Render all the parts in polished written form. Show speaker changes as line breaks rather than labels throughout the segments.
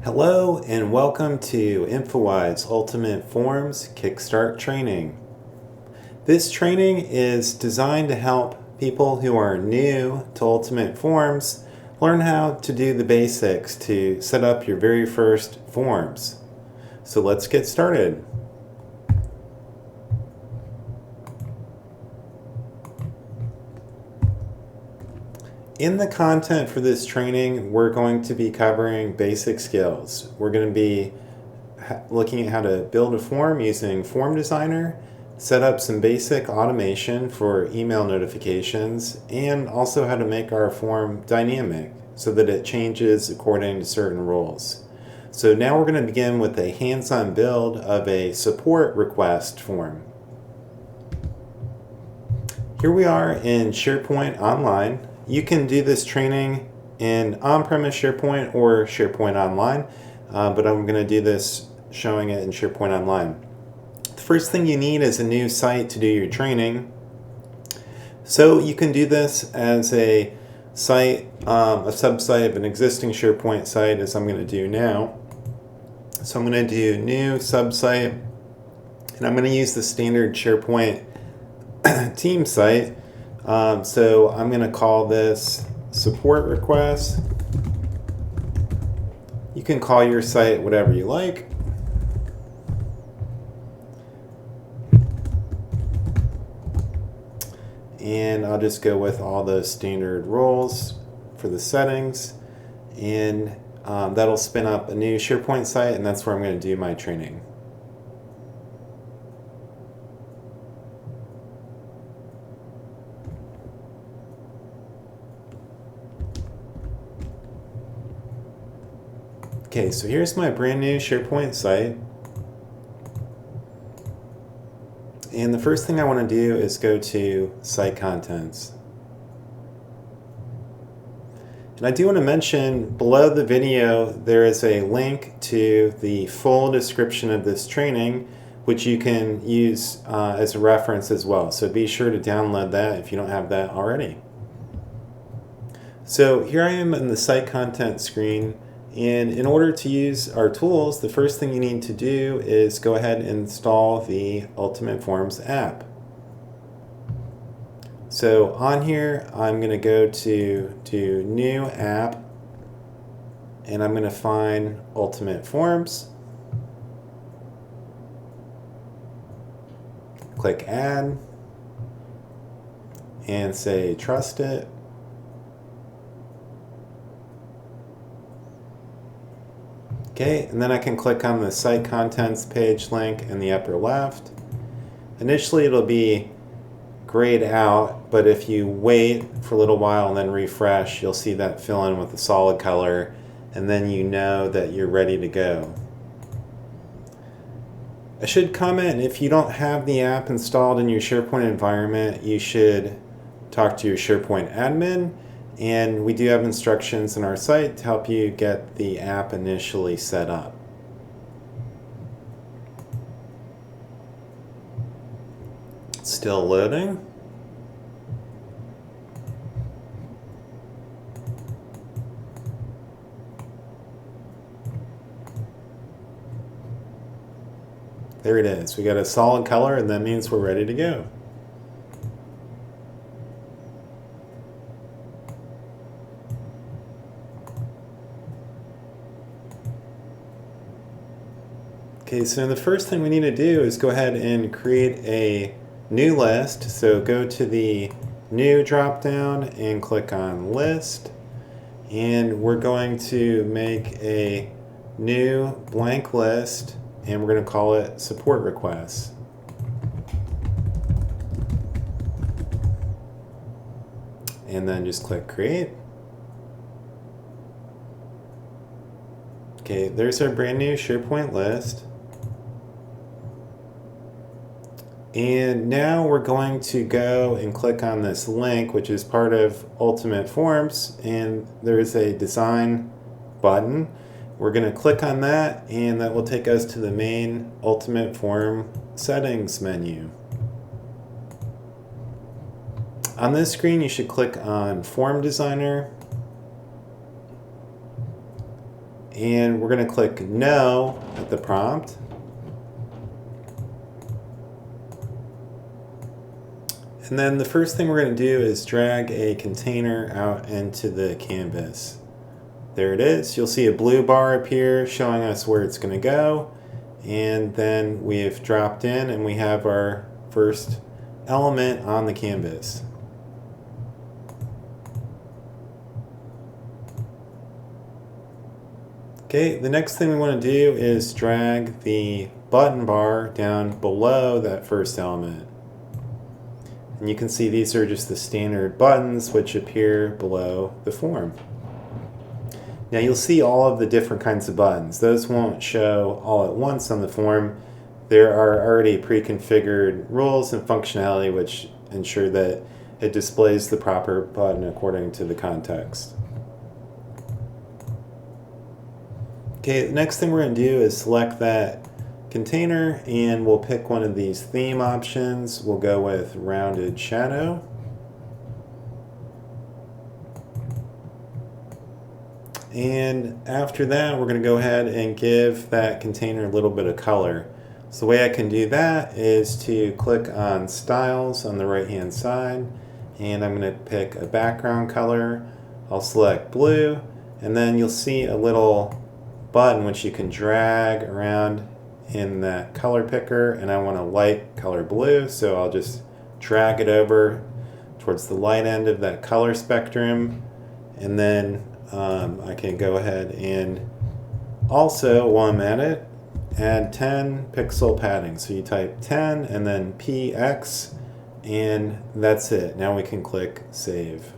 Hello and welcome to InfoWide's Ultimate Forms Kickstart Training. This training is designed to help people who are new to Ultimate Forms learn how to do the basics to set up your very first forms. So let's get started. In the content for this training, we're going to be covering basic skills. We're going to be looking at how to build a form using Form Designer, set up some basic automation for email notifications, and also how to make our form dynamic so that it changes according to certain rules. So now we're going to begin with a hands-on build of a support request form. Here we are in SharePoint Online. You can do this training in on-premise SharePoint or SharePoint Online, but I'm going to do this showing it in SharePoint Online. The first thing you need is a new site to do your training. So you can do this as a site, a subsite of an existing SharePoint site, as I'm going to do now. So I'm going to do new subsite, and I'm going to use the standard SharePoint team site. So I'm going to call this support request. You can call your site whatever you like. And I'll just go with all the standard roles for the settings. And that'll spin up a new SharePoint site, and that's where I'm going to do my training. Okay, so here's my brand new SharePoint site. And the first thing I want to do is go to Site Contents. And I do want to mention below the video there is a link to the full description of this training, which you can use as a reference as well. So be sure to download that if you don't have that already. So here I am in the Site Content screen. And in order to use our tools, the first thing you need to do is go ahead and install the Ultimate Forms app. So on here, I'm going to go to New App, and I'm going to find Ultimate Forms. Click Add, and say Trust It. Okay, and then I can click on the Site Contents page link in the upper left. Initially it'll be grayed out, but if you wait for a little while and then refresh, you'll see that fill in with a solid color, and then you know that you're ready to go. I should comment, if you don't have the app installed in your SharePoint environment, you should talk to your SharePoint admin. And we do have instructions on our site to help you get the app initially set up. Still loading. There it is. We got a solid color, and that means we're ready to go. Okay, so the first thing we need to do is go ahead and create a new list. So go to the New drop-down and click on List. And we're going to make a new blank list, and we're going to call it Support Requests. And then just click Create. Okay, there's our brand new SharePoint list. And now we're going to go and click on this link, which is part of Ultimate Forms, and there is a design button. We're going to click on that, and that will take us to the main Ultimate Form settings menu. On this screen, you should click on Form Designer, And we're going to click No at the prompt. And then the first thing we're going to do is drag a container out into the canvas. There it is. You'll see a blue bar appear showing us where it's going to go. And then we've dropped in and we have our first element on the canvas. Okay, the next thing we want to do is drag the button bar down below that first element. And you can see these are just the standard buttons which appear below the form. Now you'll see all of the different kinds of buttons. Those won't show all at once on the form. There are already pre-configured rules and functionality which ensure that it displays the proper button according to the context. Okay, the next thing we're going to do is select that container and we'll pick one of these theme options. We'll go with rounded shadow. And after that, we're going to go ahead and give that container a little bit of color. So the way I can do that is to click on Styles on the right hand side, and I'm going to pick a background color. I'll select blue, and then you'll see a little button which you can drag around in that color picker, and I want a light color blue, so I'll just drag it over towards the light end of that color spectrum, and then I can go ahead and also, while I'm at it, add 10 pixel padding. So you type 10 and then PX, and that's it. Now we can click Save.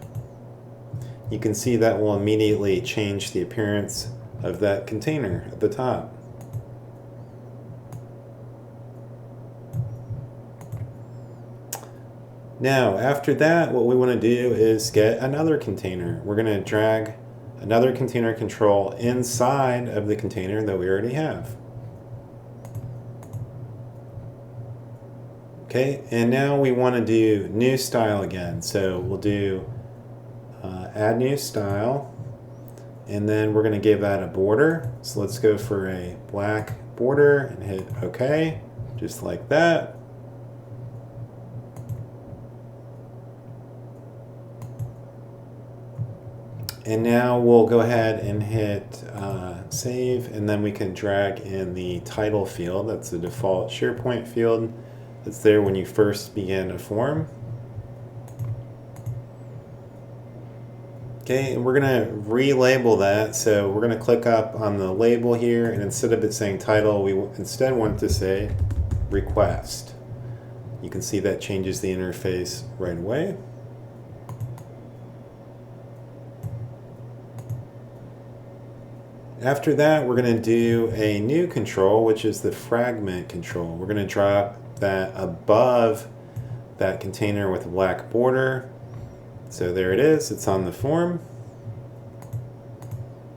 You can see that will immediately change the appearance of that container at the top. Now, after that, what we want to do is get another container. We're going to drag another container control inside of the container that we already have. Okay, and now we want to do new style again. So we'll do add new style, and then we're going to give that a border. So let's go for a black border and hit OK, just like that. And now we'll go ahead and hit Save, and then we can drag in the title field. That's the default SharePoint field that's there when you first begin a form. Okay, and we're going to relabel that. So we're going to click up on the label here, and instead of it saying title, we instead want to say request. You can see that changes the interface right away. After that, we're going to do a new control, which is the fragment control. We're going to drop that above that container with a black border. So there it is, it's on the form.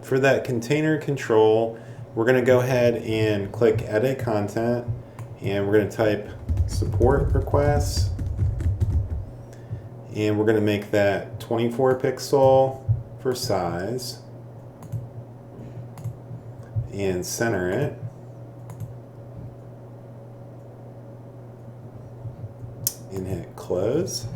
For that container control, we're going to go ahead and click Edit Content, and we're going to type Support Requests, and we're going to make that 24 pixel for size, and center it. And hit close.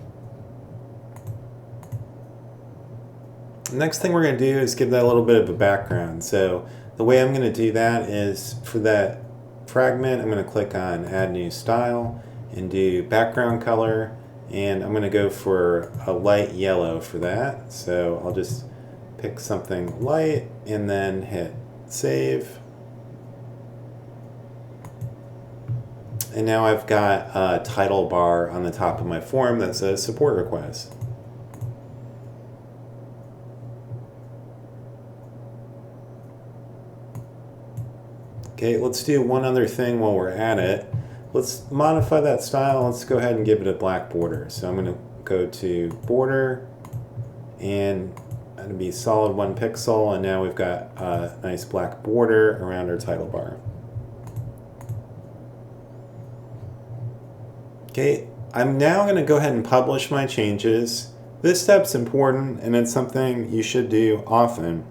The next thing we're going to do is give that a little bit of a background. So the way I'm going to do that is for that fragment, I'm going to click on Add New Style and do background color, and I'm going to go for a light yellow for that. So I'll just pick something light and then hit Save. And now I've got a title bar on the top of my form that says support request. Okay, let's do one other thing while we're at it. Let's modify that style. Let's go ahead and give it a black border. So I'm going to go to border, and it'll be solid 1 pixel, and now we've got a nice black border around our title bar. Okay, I'm now going to go ahead and publish my changes. This step's important, and it's something you should do often.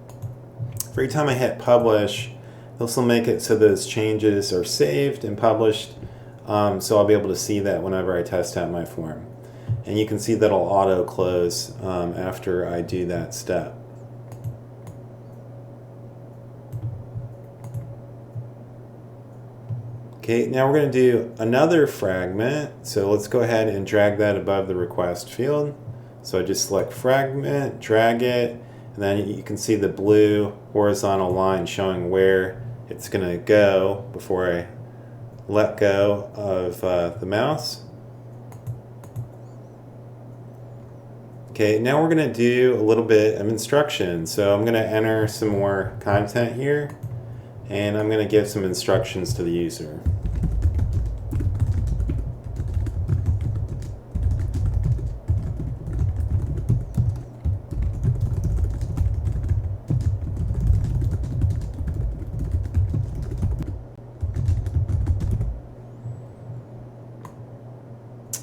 Every time I hit publish, this will make it so those changes are saved and published, so I'll be able to see that whenever I test out my form. And you can see that it'll auto close after I do that step. Okay, now we're going to do another fragment, so let's go ahead and drag that above the request field. So I just select fragment, drag it, and then you can see the blue horizontal line showing where it's going to go before I let go of the mouse. Okay, now we're going to do a little bit of instruction. So I'm going to enter some more content here, and I'm going to give some instructions to the user.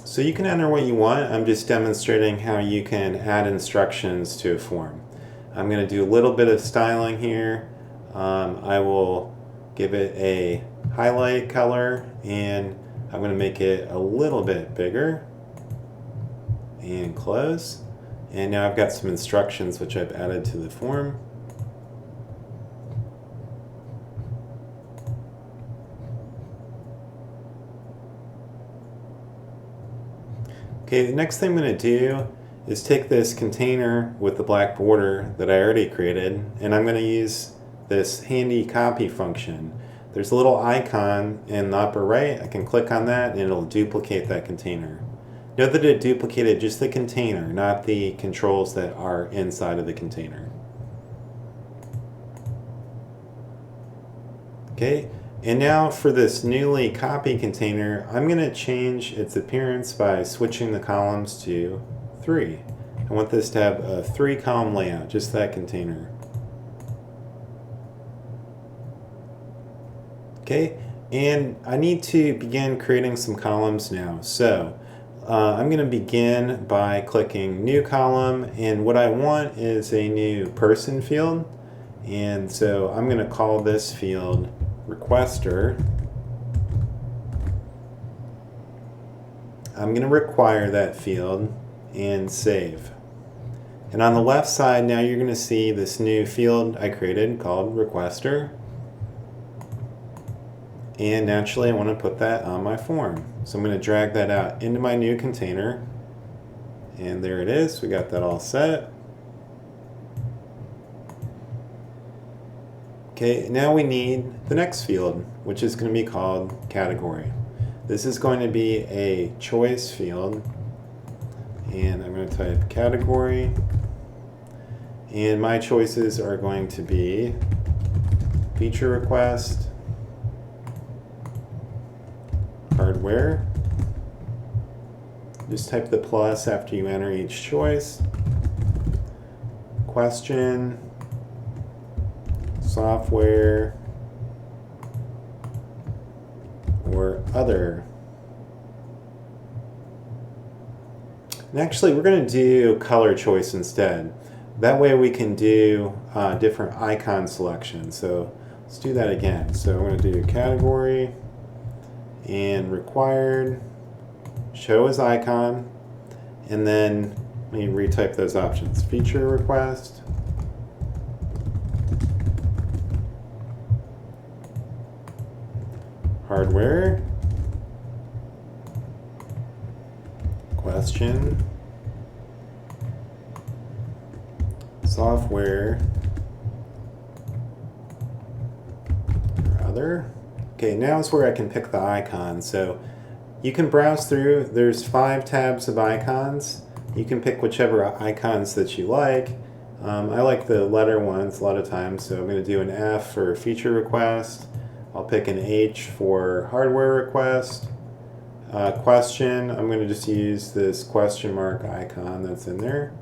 So you can enter what you want. I'm just demonstrating how you can add instructions to a form. I'm going to do a little bit of styling here. I will give it a highlight color, and I'm going to make it a little bit bigger and close. And now I've got some instructions which I've added to the form. Okay, the next thing I'm going to do is take this container with the black border that I already created, and I'm going to use this handy copy function. There's a little icon in the upper right. I can click on that and it'll duplicate that container. Note that it duplicated just the container, not the controls that are inside of the container. Okay. And now for this newly copied container, I'm going to change its appearance by switching the columns to 3. I want this to have a 3-column layout, just that container. Okay, and I need to begin creating some columns now. So I'm going to begin by clicking New Column, and what I want is a new person field. And so I'm going to call this field Requester. I'm going to require that field and save. And on the left side now you're going to see this new field I created called Requester. And naturally I want to put that on my form. So I'm going to drag that out into my new container. And there it is. We got that all set. Okay, now we need the next field, which is going to be called Category. This is going to be a choice field, and I'm going to type Category, and my choices are going to be Feature Request, Hardware. Just type the plus after you enter each choice. Question, software, or other. And actually, we're going to do color choice instead. That way we can do different icon selections. So let's do that again. So I'm going to do category and required, show as icon, and then let me retype those options. Feature request, hardware, question, software, or other. Okay, now is where I can pick the icon. So you can browse through. There's 5 tabs of icons. You can pick whichever icons that you like. I like the letter ones a lot of times, so I'm going to do an F for feature request. I'll pick an H for hardware request. Question, I'm going to just use this question mark icon that's in there.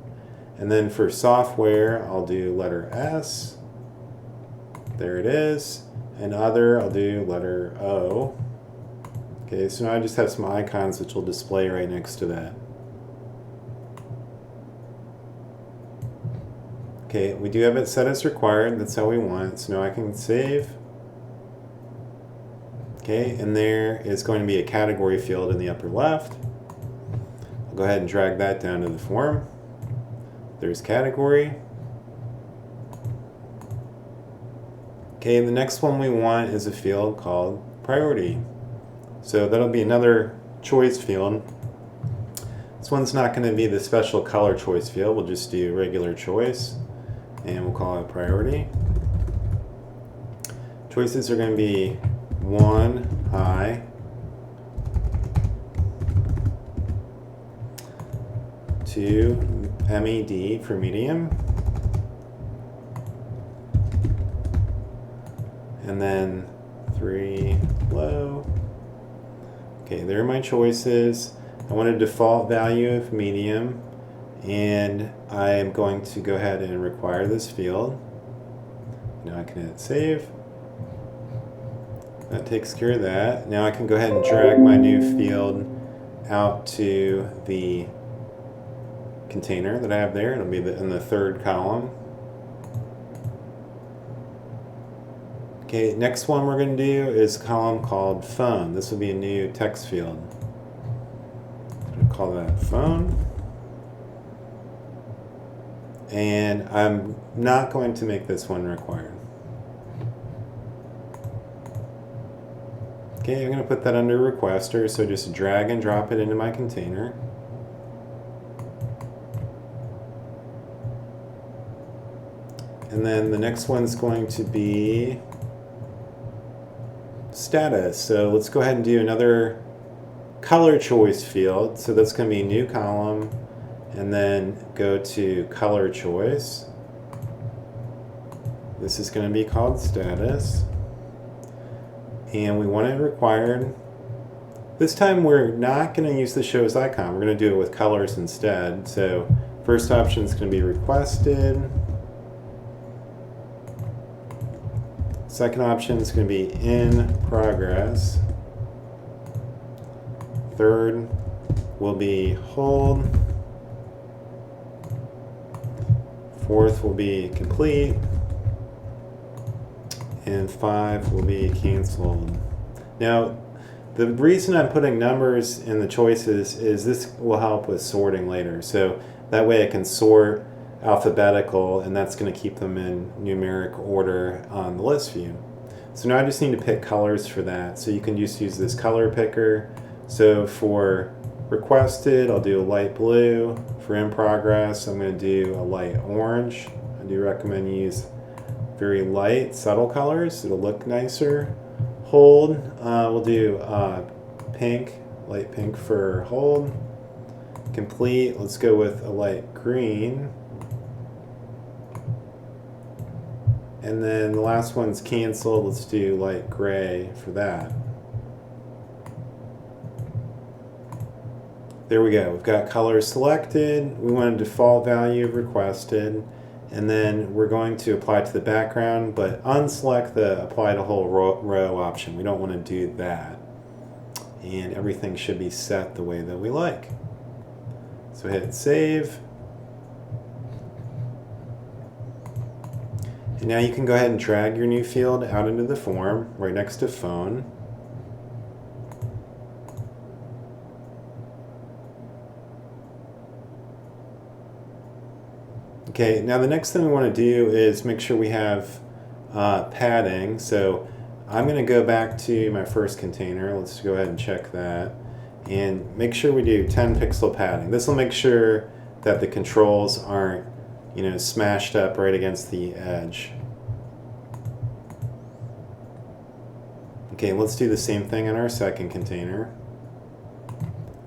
And then for software, I'll do letter S. There it is. And other, I'll do letter O. Okay, so now I just have some icons which will display right next to that. Okay, we do have it set as required. That's how we want it. So now I can save. Okay, and there is going to be a category field in the upper left. I'll go ahead and drag that down to the form. There's category. Okay, the next one we want is a field called priority. So that'll be another choice field. This one's not going to be the special color choice field. We'll just do regular choice, and we'll call it priority. Choices are going to be 1 high, 2 MED for medium, and then 3 low. Okay, there are my choices. I want a default value of medium, and I am going to go ahead and require this field. Now I can hit save. That takes care of that. Now I can go ahead and drag my new field out to the container that I have there. It'll be in the third column. Okay, next one we're going to do is a column called phone. This will be a new text field. I'll call that phone. And I'm not going to make this one required. Okay, I'm going to put that under requester, so just drag and drop it into my container. And then the next one's going to be status. So let's go ahead and do another color choice field. So that's going to be a new column, and then go to color choice. This is going to be called status. And we want it required. This time we're not going to use the shows icon. We're going to do it with colors instead. So first option is going to be requested. Second option is going to be in progress. Third will be hold. Fourth will be complete. And 5 will be canceled. Now, the reason I'm putting numbers in the choices is this will help with sorting later. So that way I can sort alphabetical, and that's going to keep them in numeric order on the list view. So now I just need to pick colors for that. So you can just use this color picker. So for requested, I'll do a light blue. For in progress, I'm going to do a light orange. I do recommend you use very light, subtle colors. It'll look nicer. Hold, we'll do pink, light pink for hold. Complete, let's go with a light green. And then the last one's canceled. Let's do light gray for that. There we go. We've got colors selected. We want a default value of requested. And then we're going to apply to the background, but unselect the apply to whole row option. We don't want to do that. And everything should be set the way that we like. So hit save. And now you can go ahead and drag your new field out into the form right next to phone. Okay, now the next thing we want to do is make sure we have padding. So I'm going to go back to my first container. Let's go ahead and check that. And make sure we do 10 pixel padding. This will make sure that the controls aren't, smashed up right against the edge. Okay, let's do the same thing on our second container.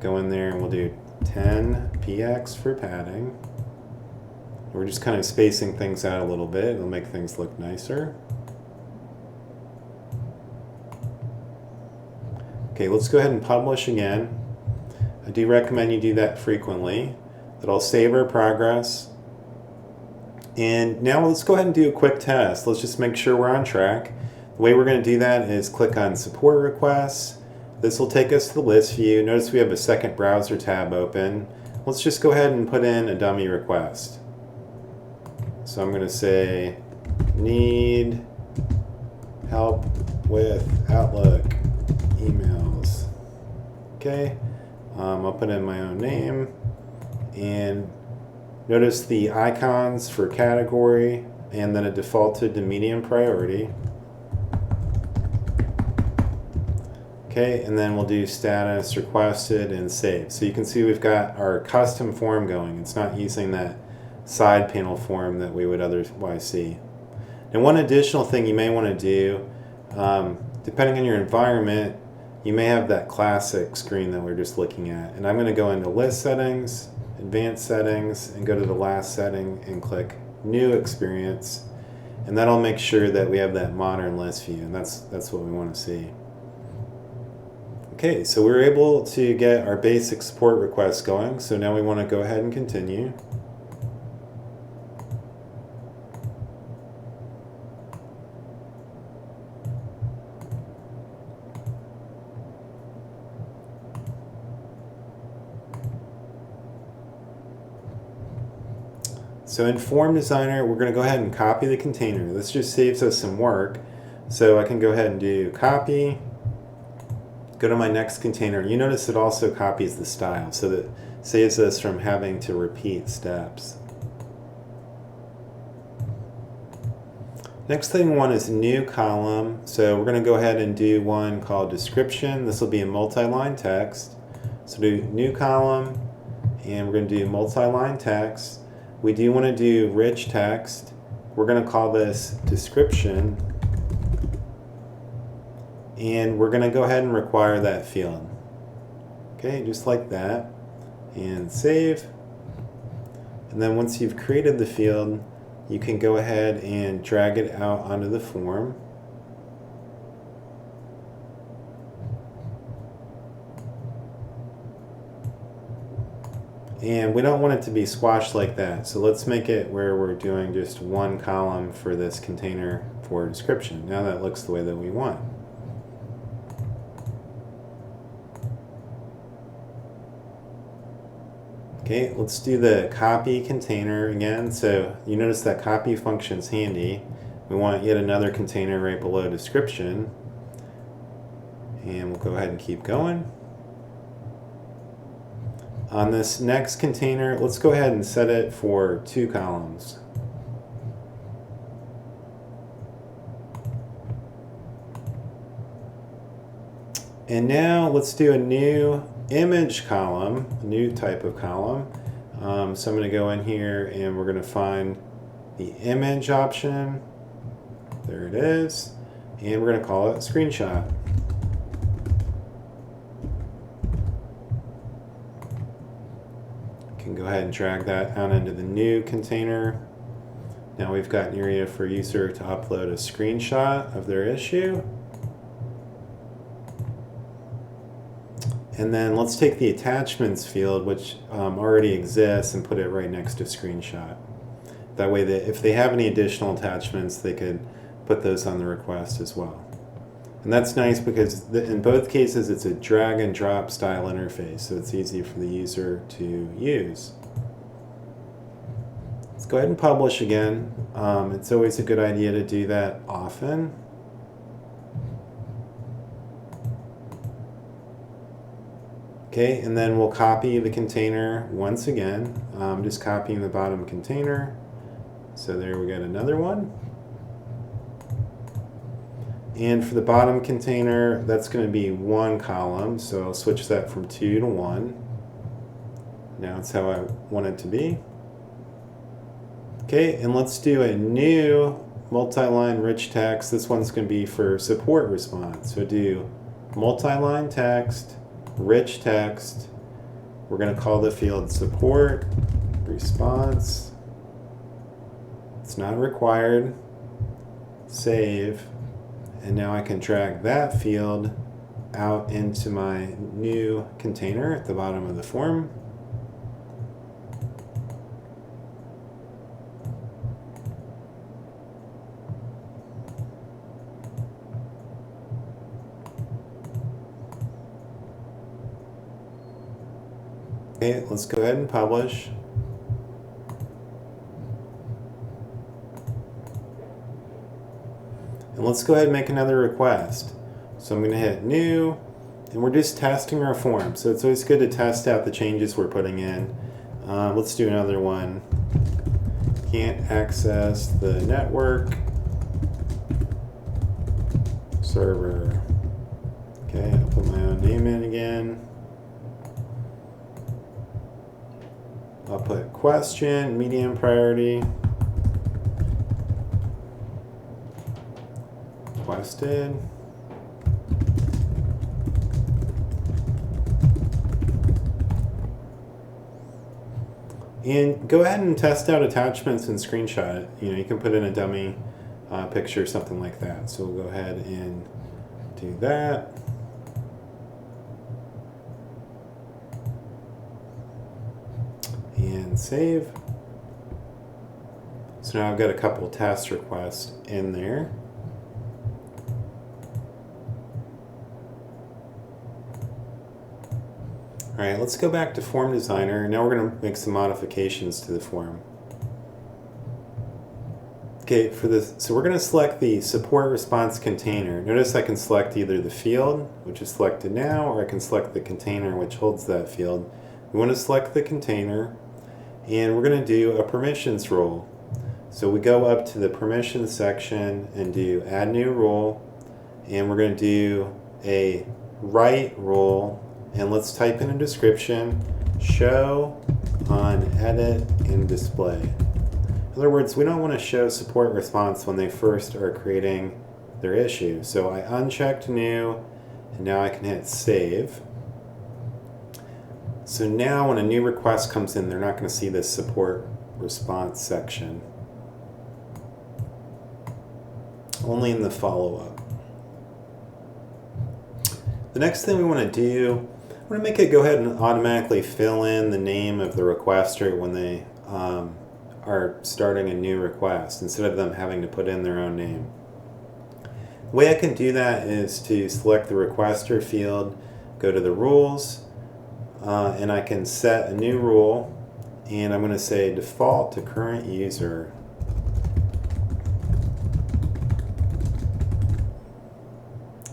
Go in there and we'll do 10 px for padding. We're just kind of spacing things out a little bit. It'll make things look nicer. Okay, let's go ahead and publish again. I do recommend you do that frequently. It'll save our progress. And now let's go ahead and do a quick test. Let's just make sure we're on track. The way we're going to do that is click on support requests. This will take us to the list view. Notice we have a second browser tab open. Let's just go ahead and put in a dummy request. So I'm going to say need help with Outlook emails. Okay, I'll put in my own name, and notice the icons for category, and then it defaulted to medium priority. Okay, and then we'll do status requested and save. So you can see we've got our custom form going. It's not using that side panel form that we would otherwise see. And one additional thing you may want to do, depending on your environment, you may have that classic screen that we're just looking at. And I'm going to go into list settings, advanced settings, and go to the last setting and click new experience. And that'll make sure that we have that modern list view, and that's what we want to see. Okay, so we were able to get our basic support requests going, so now we want to go ahead and continue. So in Form Designer, we're going to go ahead and copy the container. This just saves us some work. So I can go ahead and do copy, go to my next container. You notice it also copies the style, so that saves us from having to repeat steps. Next thing we want is new column. So we're going to go ahead and do one called description. This will be a multi-line text. So do new column, and we're going to do multi-line text. We do want to do rich text. We're going to call this description, and we're going to go ahead and require that field. Okay, just like that, and save. And then once you've created the field, you can go ahead and drag it out onto the form. And we don't want it to be squashed like that, so let's make it where we're doing just one column for this container for description. Now that looks the way that we want. Okay, let's do the copy container again. So you notice that copy function's handy. We want yet another container right below description. And we'll go ahead and keep going. On this next container, let's go ahead and set it for 2 columns. And now let's do a new image column, a new type of column. So I'm going to go in here and we're going to find the image option. There it is. And we're going to call it screenshot. Can go ahead and drag that out into the new container. Now we've got an area for user to upload a screenshot of their issue. And then let's take the attachments field, which already exists, and put it right next to screenshot. That way that if they have any additional attachments, they could put those on the request as well. And that's nice because in both cases it's a drag and drop style interface, so it's easy for the user to use. Let's go ahead and publish again. It's always a good idea to do that often. Okay, and then we'll copy the container once again. Just copying the bottom container. So there we got another one. And for the bottom container, that's going to be 1 column, so I'll switch that from 2 to 1. Now it's how I want it to be. Okay, and let's do a new multi-line rich text. This one's going to be for support response. So do multi-line text, rich text. We're going to call the field support response. It's not required. Save. And now I can drag that field out into my new container at the bottom of the form. Okay, let's go ahead and publish. And let's go ahead and make another request. So I'm going to hit new, and we're just testing our form. So it's always good to test out the changes we're putting in. Let's do another one. Can't access the network server. Okay, I'll put my own name in again. I'll put question, medium priority. Requested. And go ahead and test out attachments and screenshot it. You can put in a dummy picture, something like that. So we'll go ahead and do that. And save. So now I've got a couple test requests in there. All right, let's go back to Form Designer. Now we're going to make some modifications to the form. Okay, for this, so we're going to select the support response container. Notice I can select either the field, which is selected now, or I can select the container, which holds that field. We want to select the container, and we're going to do a permissions rule. So we go up to the permissions section and do add new rule, and we're going to do a write rule. And let's type in a description, show on edit and display. In other words, we don't want to show support response when they first are creating their issue. So I unchecked new, and now I can hit save. So now when a new request comes in, they're not going to see this support response section. Only in the follow-up. The next thing we want to do, we're going to make it go ahead and automatically fill in the name of the requester when they are starting a new request, instead of them having to put in their own name. The way I can do that is to select the requester field, go to the rules, and I can set a new rule, and I'm going to say default to current user.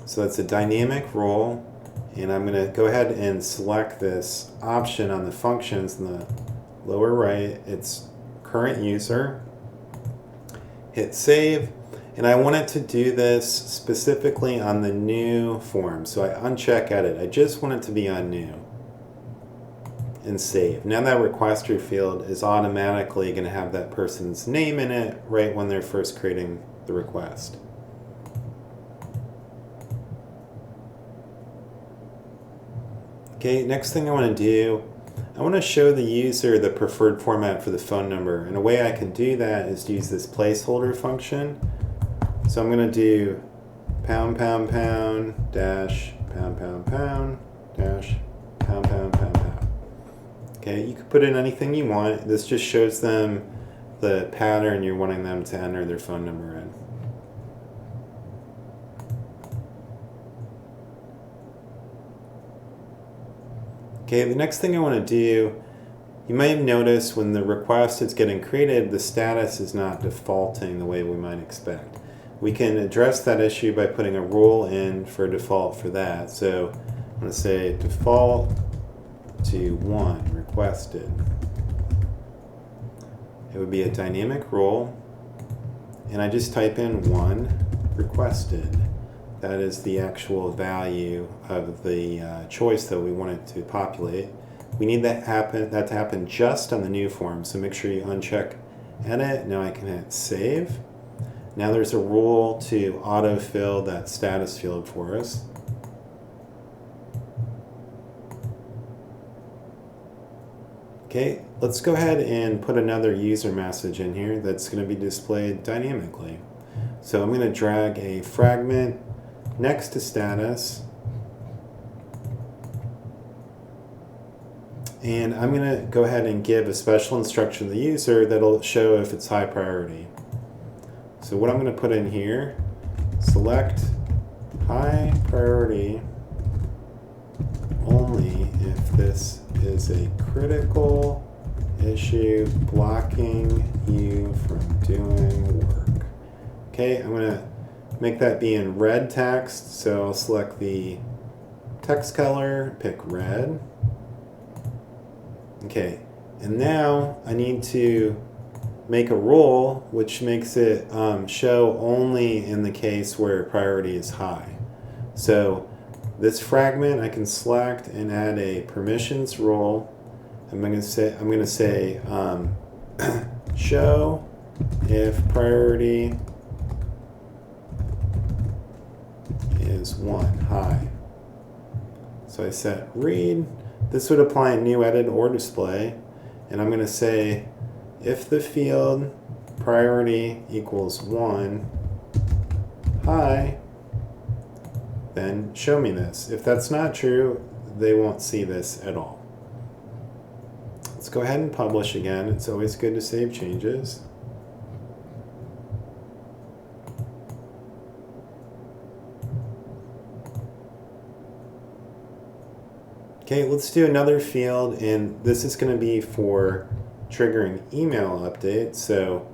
So that's a dynamic rule. And I'm going to go ahead and select this option on the functions in the lower right. It's current user. Hit save. And I want it to do this specifically on the new form. So I uncheck edit. I just want it to be on new. And save. Now that requester field is automatically going to have that person's name in it right when they're first creating the request. Okay, next thing I want to do, I want to show the user the preferred format for the phone number. And a way I can do that is to use this placeholder function. So I'm going to do pound pound pound dash pound pound pound dash pound pound pound pound. Okay, you can put in anything you want. This just shows them the pattern you're wanting them to enter their phone number in. Okay, the next thing I want to do, you might have noticed when the request is getting created, the status is not defaulting the way we might expect. We can address that issue by putting a rule in for default for that. So I'm going to say default to 1 requested. It would be a dynamic rule, and I just type in 1 requested. That is the actual value of the choice that we want it to populate. We need that to happen just on the new form, so make sure you uncheck edit. Now I can hit save. Now there's a rule to autofill that status field for us. Okay, let's go ahead and put another user message in here that's going to be displayed dynamically. So I'm going to drag a fragment next to status, and I'm going to go ahead and give a special instruction to the user that'll show if it's high priority. So what I'm going to put in here, select high priority only if this is a critical issue blocking you from doing work. Okay, I'm going to make that be in red text. So I'll select the text color, pick red. Okay, and now I need to make a rule which makes it show only in the case where priority is high. So this fragment I can select and add a permissions rule. I'm going to say show if priority is 1 high. So I set read. This would apply in new edit or display, and I'm going to say if the field priority equals 1 high, then show me this. If that's not true, they won't see this at all. Let's go ahead and publish again. It's always good to save changes. Okay, let's do another field, and this is going to be for triggering email updates. So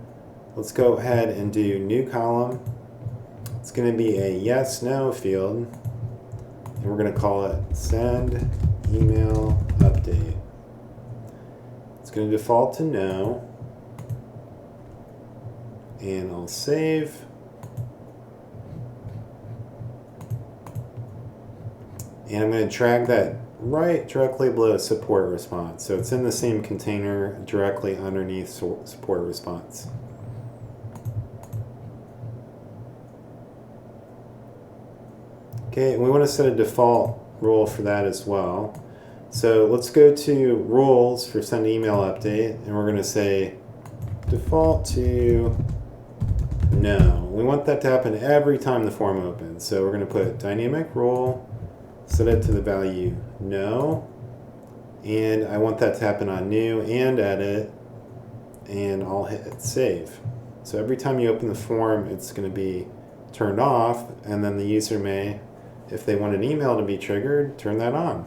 let's go ahead and do new column. It's going to be a yes/no field, and we're going to call it send email update. It's going to default to no, and I'll save. And I'm going to drag that right directly below support response. So it's in the same container directly underneath support response. Okay, and we want to set a default rule for that as well. So let's go to rules for send email update, and we're going to say default to no. We want that to happen every time the form opens. So we're going to put dynamic rule, set it to the value no, and I want that to happen on new and edit, and I'll hit save. So every time you open the form, it's going to be turned off, and then the user may, if they want an email to be triggered, turn that on.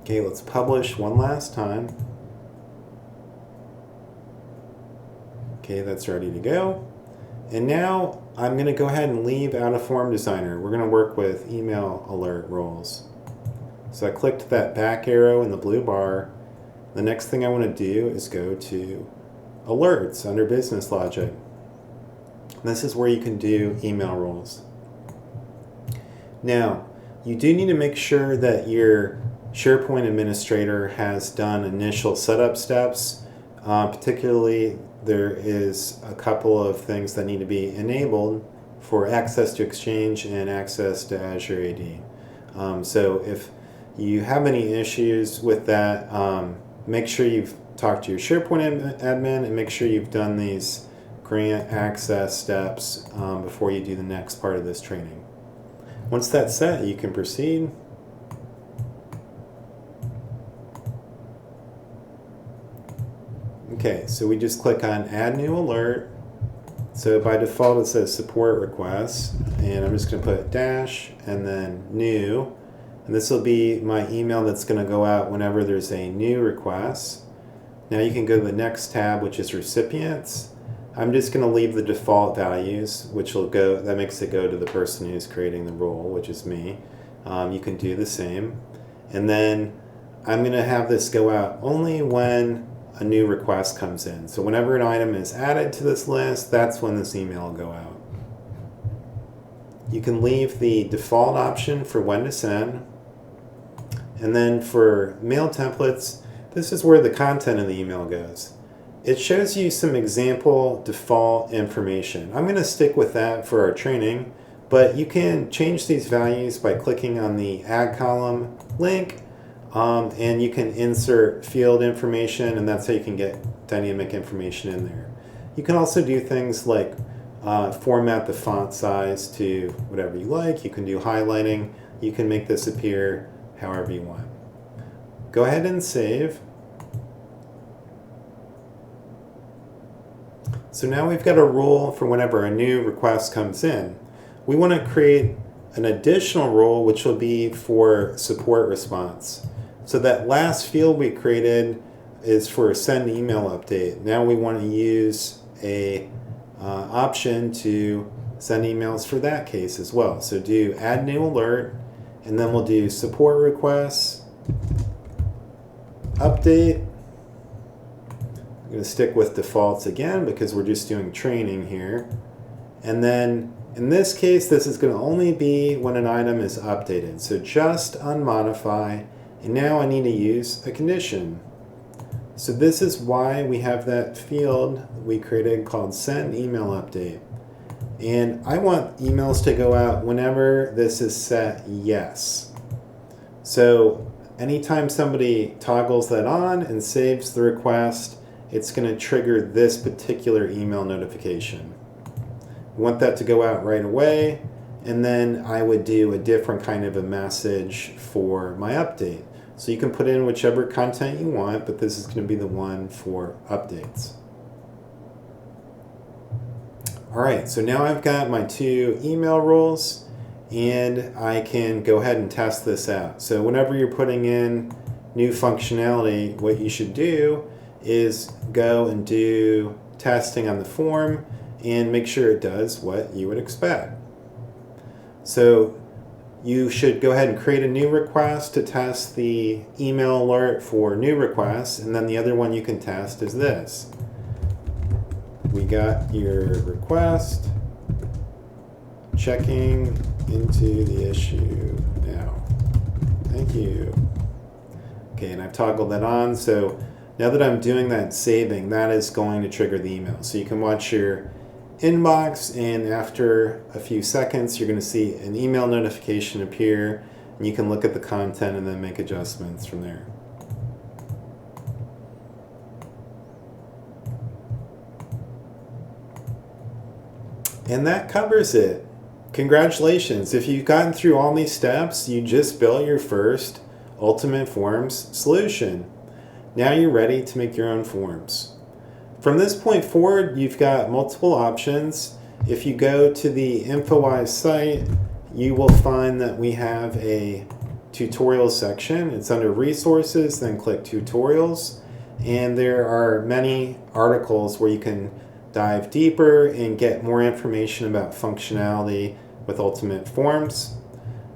Okay, let's publish one last time. Okay, that's ready to go. And now I'm going to go ahead and leave out of Form Designer. We're going to work with email alert rules. So I clicked that back arrow in the blue bar. The next thing I want to do is go to alerts under business logic. This is where you can do email rules. Now, you do need to make sure that your SharePoint administrator has done initial setup steps. Particularly, there is a couple of things that need to be enabled for access to Exchange and access to Azure AD. So if you have any issues with that, make sure you've talked to your SharePoint admin and make sure you've done these grant access steps before you do the next part of this training. Once that's set, you can proceed. Okay, so we just click on Add New Alert. So by default it says Support Requests, and I'm just going to put dash and then New. And this will be my email that's going to go out whenever there's a new request. Now you can go to the next tab, which is Recipients. I'm just going to leave the default values, which will go, that makes it go to the person who's creating the role, which is me. You can do the same. And then I'm going to have this go out only when a new request comes in. So whenever an item is added to this list, that's when this email will go out. You can leave the default option for when to send. And then for mail templates, this is where the content of the email goes. It shows you some example default information. I'm going to stick with that for our training, but you can change these values by clicking on the Add Column link, and you can insert field information, and that's how you can get dynamic information in there. You can also do things like format the font size to whatever you like. You can do highlighting. You can make this appear however you want. Go ahead and save. So now we've got a rule for whenever a new request comes in. We want to create an additional rule which will be for support response. So that last field we created is for a send email update. Now we want to use a option to send emails for that case as well. So do add new alert, and then we'll do support requests, update. I'm going to stick with defaults again because we're just doing training here. And then in this case, this is going to only be when an item is updated. So just unmodify, and now I need to use a condition. So this is why we have that field we created called send email update. And I want emails to go out whenever this is set yes. So anytime somebody toggles that on and saves the request, it's going to trigger this particular email notification. We want that to go out right away, and then I would do a different kind of a message for my update. So you can put in whichever content you want, but this is going to be the one for updates. Alright, so now I've got my 2 email rules, and I can go ahead and test this out. So whenever you're putting in new functionality, what you should do is go and do testing on the form and make sure it does what you would expect. So you should go ahead and create a new request to test the email alert for new requests, and then the other one you can test is this. We got your request, checking into the issue now. Thank you. Okay, and I've toggled that on, so now that I'm doing that saving, that is going to trigger the email. So you can watch your inbox, and after a few seconds you're going to see an email notification appear, and you can look at the content and then make adjustments from there. And that covers it. Congratulations. If you've gotten through all these steps, you just built your first Ultimate Forms solution. Now you're ready to make your own forms. From this point forward, you've got multiple options. If you go to the InfoWise site, you will find that we have a tutorial section. It's under resources, then click tutorials. And there are many articles where you can dive deeper and get more information about functionality with Ultimate Forms.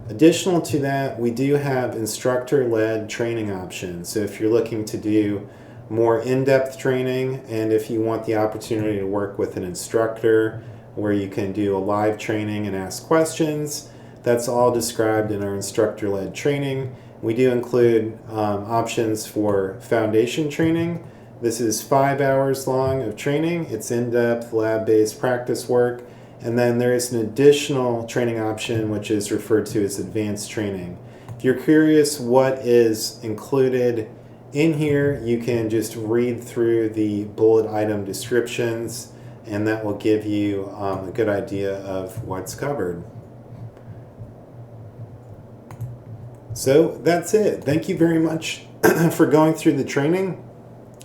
Additional to that, we do have instructor-led training options. So if you're looking to do more in-depth training, and if you want the opportunity to work with an instructor where you can do a live training and ask questions, that's all described in our instructor-led training. We do include options for foundation training. This is 5 hours long of training. It's in-depth lab-based practice work. And then there is an additional training option which is referred to as advanced training. If you're curious what is included in here, you can just read through the bullet item descriptions, and that will give you a good idea of what's covered. So that's it. Thank you very much for going through the training.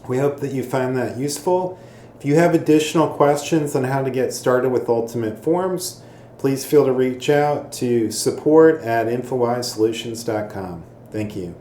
We hope that you found that useful. If you have additional questions on how to get started with Ultimate Forms, please feel to reach out to support@infowisesolutions.com. Thank you.